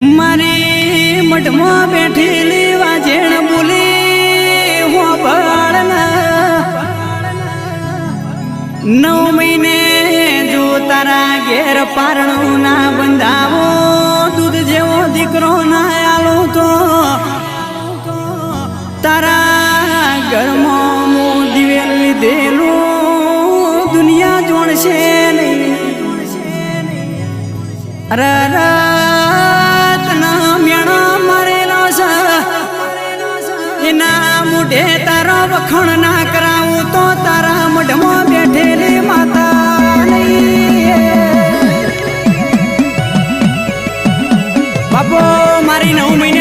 मारे मठमा बैठेली वाजेण बोली हो बड़ना 9 महीने जो तारा घेर पारणो ना बंधावो दूध जेवो दीकरो ना आलो तो तारा घर में दिवेल लीधेलो दुनिया जोड़शे नहीं। अरे मुढे तारा वखण ना कराऊं तो तारा मढमा बैठेली माता नहीं। बापो मारी 9 महीने